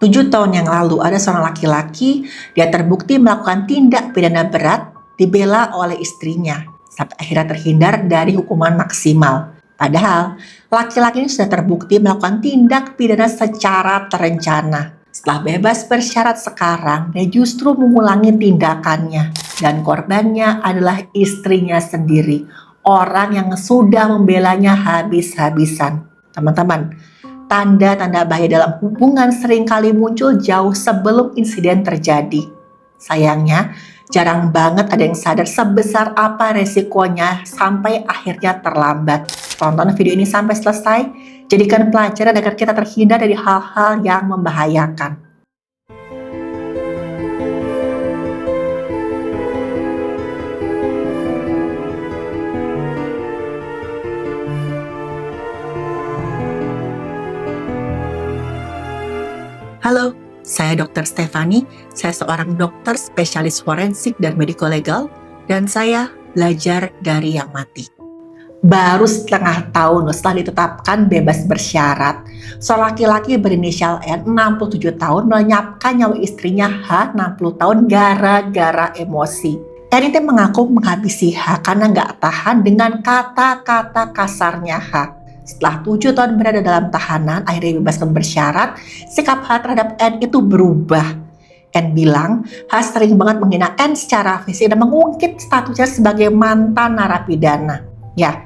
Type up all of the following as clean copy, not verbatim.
7 tahun yang lalu ada seorang laki-laki, dia terbukti melakukan tindak pidana berat dibela oleh istrinya sampai akhirnya terhindar dari hukuman maksimal. Padahal laki-laki ini sudah terbukti melakukan tindak pidana secara terencana. Setelah bebas bersyarat sekarang, dia justru mengulangi tindakannya dan korbannya adalah istrinya sendiri, orang yang sudah membelanya habis-habisan. Teman-teman, tanda-tanda bahaya dalam hubungan seringkali muncul jauh sebelum insiden terjadi. Sayangnya, jarang banget ada yang sadar sebesar apa resikonya sampai akhirnya terlambat. Tonton video ini sampai selesai, jadikan pelajaran agar kita terhindar dari hal-hal yang membahayakan. Halo, saya Dr. Stefani. Saya seorang dokter spesialis forensik dan medico legal, dan saya belajar dari yang mati. Baru setengah tahun setelah ditetapkan bebas bersyarat, seorang laki-laki berinisial N, 67 tahun, melenyapkan nyawa istrinya H, 60 tahun, gara-gara emosi. N itu mengaku menghabisi H karena nggak tahan dengan kata-kata kasarnya H. Setelah 7 tahun berada dalam tahanan, akhirnya dibebaskan bersyarat, sikap H terhadap N itu berubah. N bilang, H sering banget menghina N secara fisik dan mengungkit statusnya sebagai mantan narapidana. Ya,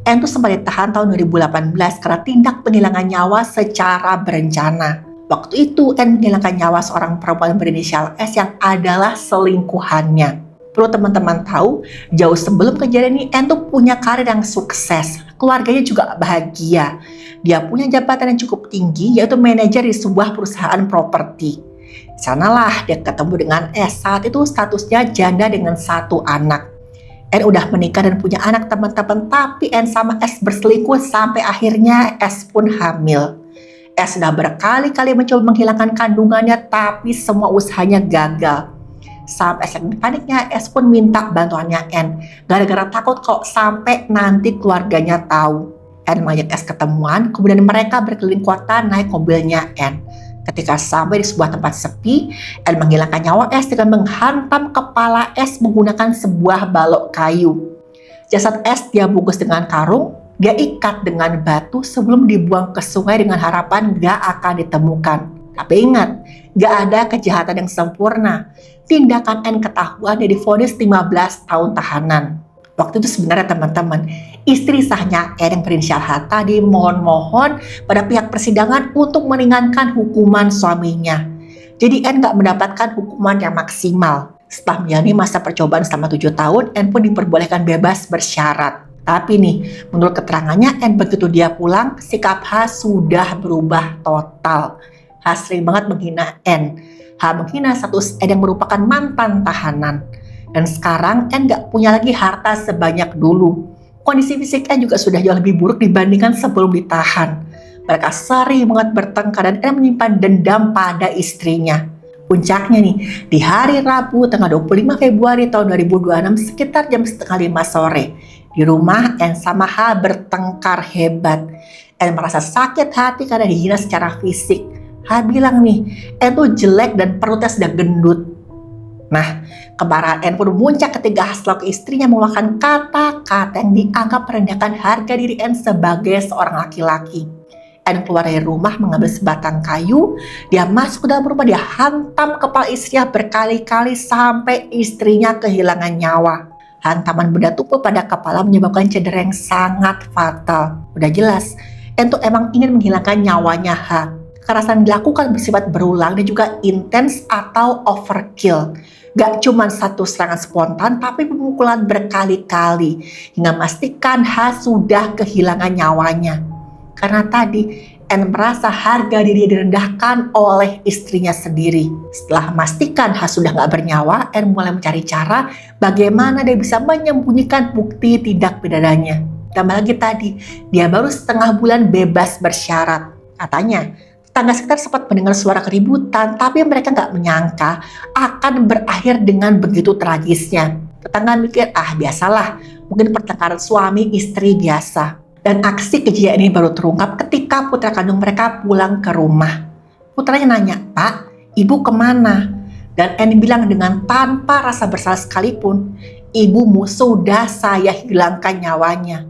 N itu sempat ditahan tahun 2018 karena tindak penghilangan nyawa secara berencana. Waktu itu, N menghilangkan nyawa seorang perempuan berinisial S yang adalah selingkuhannya. Perlu teman-teman tahu, jauh sebelum kejadian ini, N tuh punya karir yang sukses. Keluarganya juga bahagia. Dia punya jabatan yang cukup tinggi, yaitu manajer di sebuah perusahaan properti. Sanalah dia ketemu dengan S. Saat itu statusnya janda dengan 1 anak. N udah menikah dan punya anak teman-teman, tapi N sama S berselingkuh sampai akhirnya S pun hamil. S sudah berkali-kali mencoba menghilangkan kandungannya, tapi semua usahanya gagal. Sampai saking paniknya, S pun minta bantuannya N, gara-gara takut kok sampai nanti keluarganya tahu. N mengajak S ketemuan, kemudian mereka berkeliling kota naik mobilnya N. Ketika sampai di sebuah tempat sepi, N menghilangkan nyawa S dengan menghantam kepala S menggunakan sebuah balok kayu. Jasad S dia bungkus dengan karung, dia ikat dengan batu sebelum dibuang ke sungai dengan harapan gak akan ditemukan. Tapi ingat, gak ada kejahatan yang sempurna. Tindakan N ketahuan dia divonis 15 tahun tahanan. Waktu itu sebenarnya teman-teman, istri sahnya N yang berinisial H tadi mohon-mohon pada pihak persidangan untuk meringankan hukuman suaminya. Jadi N gak mendapatkan hukuman yang maksimal. Setelah menjalani masa percobaan selama 7 tahun, N pun diperbolehkan bebas bersyarat. Tapi nih, menurut keterangannya N begitu dia pulang, sikap H sudah berubah total. H sering banget menghina N. H menghina status N yang merupakan mantan tahanan. Dan sekarang N gak punya lagi harta sebanyak dulu. Kondisi fisik N juga sudah jauh lebih buruk dibandingkan sebelum ditahan. Mereka sering banget bertengkar dan N menyimpan dendam pada istrinya. Puncaknya nih, di hari Rabu tanggal 25 Februari tahun 2026 sekitar jam 4:30 sore. Di rumah N sama H bertengkar hebat. N merasa sakit hati karena dihina secara fisik. H bilang nih, N tuh jelek dan perutnya sudah gendut. Nah, kemarahan N pun memuncak ketika H selaku istrinya mengeluarkan kata-kata yang dianggap merendahkan harga diri N sebagai seorang laki-laki. N keluar dari rumah mengambil sebatang kayu, dia masuk ke dalam rumah, dia hantam kepala istrinya berkali-kali sampai istrinya kehilangan nyawa. Hantaman benda tumpul pada kepala menyebabkan cedera yang sangat fatal. Udah jelas, N tuh emang ingin menghilangkan nyawanya H. Kekerasan dilakukan bersifat berulang dan juga intens atau overkill. Gak cuma satu serangan spontan, tapi pemukulan berkali-kali hingga memastikan H sudah kehilangan nyawanya. Karena tadi N merasa harga diri direndahkan oleh istrinya sendiri. Setelah memastikan H sudah gak bernyawa, N mulai mencari cara bagaimana dia bisa menyembunyikan bukti tindak pidananya. Tambah lagi tadi, dia baru setengah bulan bebas bersyarat. Katanya, tetangga sekitar sempat mendengar suara keributan, tapi mereka nggak menyangka akan berakhir dengan begitu tragisnya. Tetangga mikir, biasalah, mungkin pertengkaran suami istri biasa. Dan aksi kejian ini baru terungkap ketika putra kandung mereka pulang ke rumah. Putranya nanya, "Pak, ibu kemana?" Dan N bilang dengan tanpa rasa bersalah sekalipun, "Ibumu sudah saya hilangkan nyawanya."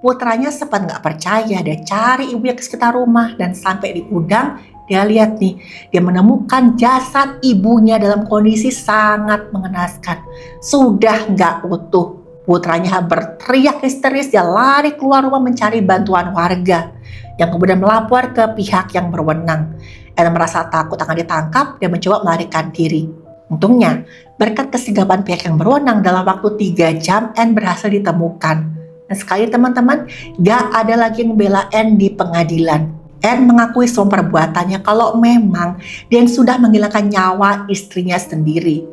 Putranya sempat nggak percaya, dia cari ibunya ke sekitar rumah dan sampai di gudang dia lihat nih, dia menemukan jasad ibunya dalam kondisi sangat mengenaskan, sudah nggak utuh. Putranya berteriak histeris, dia lari keluar rumah mencari bantuan warga yang kemudian melapor ke pihak yang berwenang. Ellen merasa takut akan ditangkap dan mencoba melarikan diri. Untungnya, berkat kesigapan pihak yang berwenang dalam waktu 3 jam, Anne berhasil ditemukan. Dan sekali teman-teman, gak ada lagi yang membela Anne di pengadilan. Anne mengakui semua perbuatannya kalau memang dia sudah menghilangkan nyawa istrinya sendiri.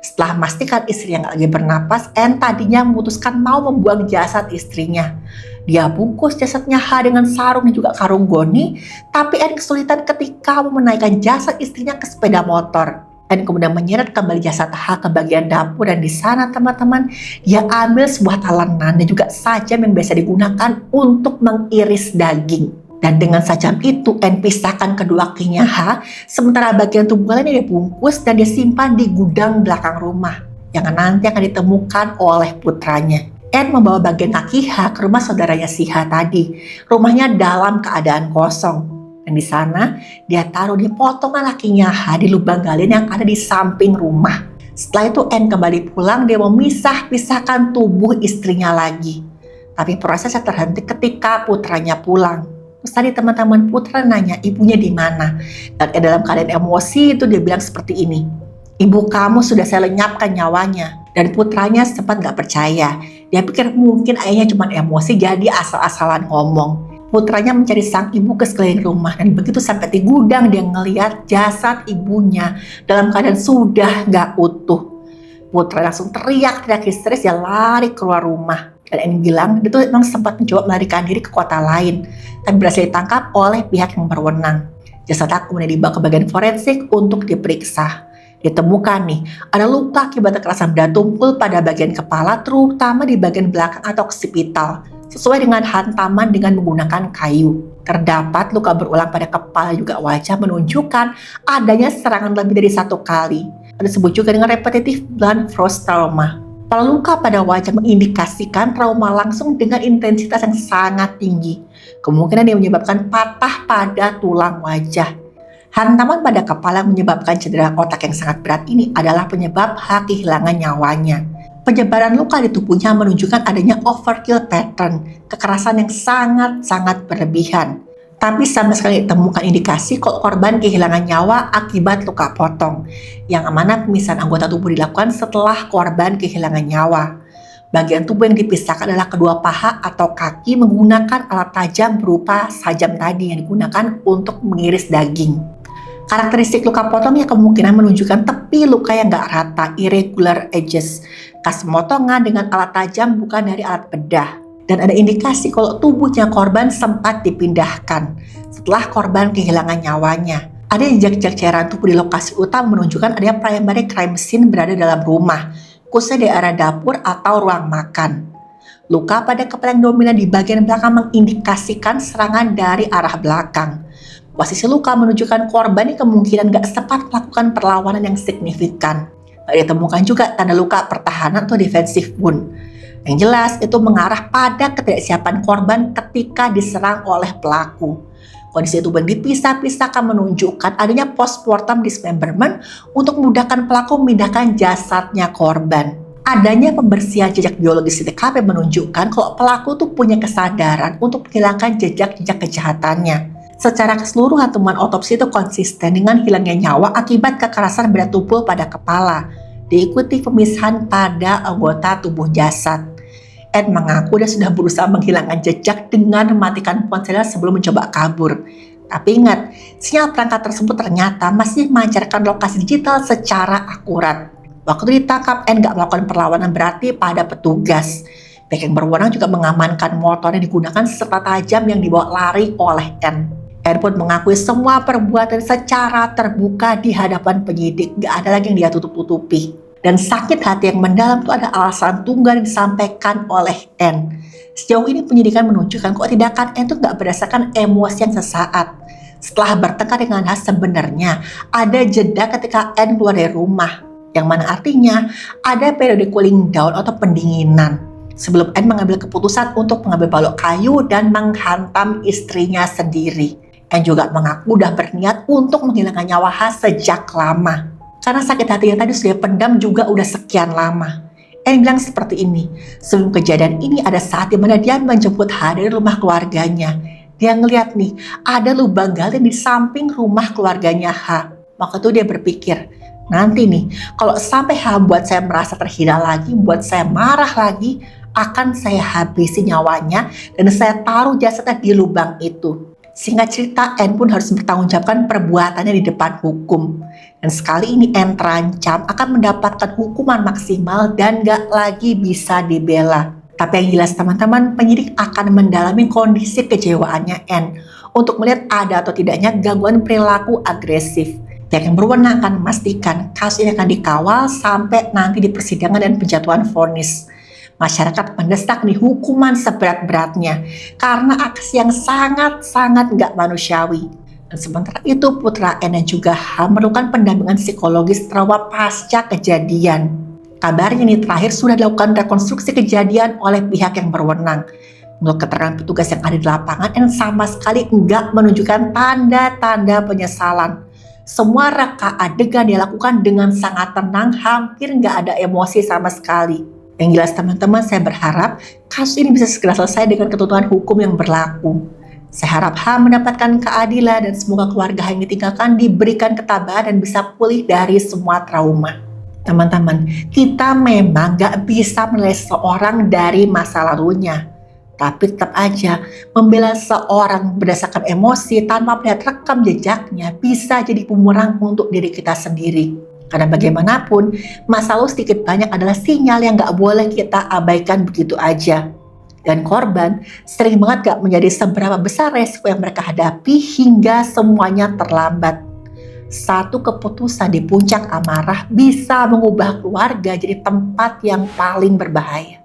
Setelah memastikan istrinya gak lagi bernapas, Anne tadinya memutuskan mau membuang jasad istrinya. Dia bungkus jasadnya H dengan sarung dan juga karung goni, tapi Anne kesulitan ketika menaikkan jasad istrinya ke sepeda motor. Dan kemudian menyeret kembali jasad H ke bagian dapur, dan di sana teman-teman dia ambil sebuah talenan dan juga sajam yang biasa digunakan untuk mengiris daging. Dan dengan sajam itu N pisahkan kedua kakinya H, sementara bagian tubuh lainnya dia bungkus dan dia simpan di gudang belakang rumah yang nanti akan ditemukan oleh putranya. N membawa bagian kaki H ke rumah saudaranya si H tadi. Rumahnya dalam keadaan kosong. Dan di sana dia taruh di potongan kakinya H di lubang galian yang ada di samping rumah. Setelah itu N kembali pulang, dia memisah-pisahkan tubuh istrinya lagi. Tapi prosesnya terhenti ketika putranya pulang. Terus tadi teman-teman, putra nanya ibunya di mana. Dan dalam keadaan emosi itu dia bilang seperti ini, "Ibu kamu sudah saya lenyapkan nyawanya." Dan putranya sempat gak percaya. Dia pikir mungkin ayahnya cuma emosi jadi asal-asalan ngomong. Putranya mencari sang ibu ke sekeliling rumah, dan begitu sampai di gudang dia ngelihat jasad ibunya dalam keadaan sudah gak utuh. Putra langsung teriak-teriak histeris, dia lari keluar rumah. Dan Anne bilang dia tuh memang sempat mencoba melarikan diri ke kota lain, tapi berhasil ditangkap oleh pihak yang berwenang. Jasadnya kemudian dibawa ke bagian forensik untuk diperiksa. Ditemukan nih, ada luka akibat kekerasan benda tumpul pada bagian kepala, terutama di bagian belakang atau occipital, sesuai dengan hantaman dengan menggunakan kayu. Terdapat luka berulang pada kepala juga wajah, menunjukkan adanya serangan lebih dari 1 kali. Ada disebut juga dengan repetitive blunt force trauma. Para luka pada wajah mengindikasikan trauma langsung dengan intensitas yang sangat tinggi. Kemungkinan yang menyebabkan patah pada tulang wajah. Hantaman pada kepala yang menyebabkan cedera otak yang sangat berat ini adalah penyebab H kehilangan nyawanya. Penyebaran luka di tubuhnya menunjukkan adanya overkill pattern, kekerasan yang sangat-sangat berlebihan. Tapi sama sekali ditemukan indikasi kalau korban kehilangan nyawa akibat luka potong, yang mana pemisahan anggota tubuh dilakukan setelah korban kehilangan nyawa. Bagian tubuh yang dipisahkan adalah kedua paha atau kaki menggunakan alat tajam berupa sajam tadi yang digunakan untuk mengiris daging. Karakteristik luka potongnya kemungkinan menunjukkan tepi luka yang gak rata, irregular edges, khas pemotongan dengan alat tajam bukan dari alat bedah. Dan ada indikasi kalau tubuhnya korban sempat dipindahkan setelah korban kehilangan nyawanya. Ada jejak-jejak cairan tubuh di lokasi utama menunjukkan adanya primary crime scene berada dalam rumah, khususnya di area dapur atau ruang makan. Luka pada kepala yang dominan di bagian belakang mengindikasikan serangan dari arah belakang. Posisi luka menunjukkan korban yang kemungkinan gak sempat melakukan perlawanan yang signifikan. Ditemukan juga tanda luka pertahanan atau defensive wound. Yang jelas itu mengarah pada ketidaksiapan korban ketika diserang oleh pelaku. Kondisi tubuh dipisah-pisahkan menunjukkan adanya postmortem dismemberment untuk memudahkan pelaku memindahkan jasadnya korban. Adanya pembersihan jejak biologis di TKP menunjukkan kalau pelaku tuh punya kesadaran untuk menghilangkan jejak-jejak kejahatannya. Secara keseluruhan temuan otopsi itu konsisten dengan hilangnya nyawa akibat kekerasan benda tumpul pada kepala, diikuti pemisahan pada anggota tubuh jasad. Ed mengaku dia sudah berusaha menghilangkan jejak dengan mematikan ponselnya sebelum mencoba kabur. Tapi ingat, sinyal perangkat tersebut ternyata masih memancarkan lokasi digital secara akurat. Waktu ditangkap, Ed gak melakukan perlawanan berarti pada petugas. Pihak yang berwenang juga mengamankan motor yang digunakan serta tajam yang dibawa lari oleh N. N pun mengakui semua perbuatan secara terbuka di hadapan penyidik. Gak ada lagi yang dia tutup-tutupi. Dan sakit hati yang mendalam itu ada alasan tunggal yang disampaikan oleh N. Sejauh ini penyidikan menunjukkan kok tindakan N itu gak berdasarkan emosi yang sesaat. Setelah bertengkar dengan H, sebenarnya ada jeda ketika N keluar dari rumah, yang mana artinya ada periode cooling down atau pendinginan sebelum N mengambil keputusan untuk mengambil balok kayu dan menghantam istrinya sendiri. N juga mengaku udah berniat untuk menghilangkan nyawa H sejak lama. Karena sakit hati yang tadi sudah pendam juga udah sekian lama. N bilang seperti ini, sebelum kejadian ini ada saat di mana dia menjemput H dari rumah keluarganya. Dia ngeliat nih, ada lubang gali di samping rumah keluarganya H. Maka itu dia berpikir, nanti nih, kalau sampai H buat saya merasa terhina lagi, buat saya marah lagi, akan saya habisi nyawanya dan saya taruh jasadnya di lubang itu. Singkat cerita, N pun harus bertanggungjawabkan perbuatannya di depan hukum. Dan sekali ini N terancam akan mendapatkan hukuman maksimal dan gak lagi bisa dibela. Tapi yang jelas teman-teman, penyidik akan mendalami kondisi kejiwaannya N untuk melihat ada atau tidaknya gangguan perilaku agresif. Pihak yang berwenang akan memastikan kasus ini akan dikawal sampai nanti di persidangan dan penjatuhan vonis. Masyarakat mendesak nih hukuman seberat-beratnya karena aksi yang sangat-sangat gak manusiawi. Dan sementara itu putra N dan juga H memerlukan pendampingan psikologis trauma pasca kejadian. Kabarnya nih terakhir sudah dilakukan rekonstruksi kejadian oleh pihak yang berwenang. Menurut keterangan petugas yang ada di lapangan, N sama sekali enggak menunjukkan tanda-tanda penyesalan. Semua reka adegan dilakukan dengan sangat tenang, hampir enggak ada emosi sama sekali. Yang jelas teman-teman, saya berharap kasus ini bisa segera selesai dengan ketentuan hukum yang berlaku. Saya harap H mendapatkan keadilan dan semoga keluarga yang ditinggalkan diberikan ketabahan dan bisa pulih dari semua trauma. Teman-teman, kita memang gak bisa menilai seseorang dari masa lalunya. Tapi tetap aja, membela seorang berdasarkan emosi tanpa melihat rekam jejaknya bisa jadi bumerang untuk diri kita sendiri. Karena bagaimanapun, masa lalu sedikit banyak adalah sinyal yang gak boleh kita abaikan begitu aja. Dan korban sering banget gak menjadi seberapa besar resiko yang mereka hadapi hingga semuanya terlambat. Satu keputusan di puncak amarah bisa mengubah keluarga jadi tempat yang paling berbahaya.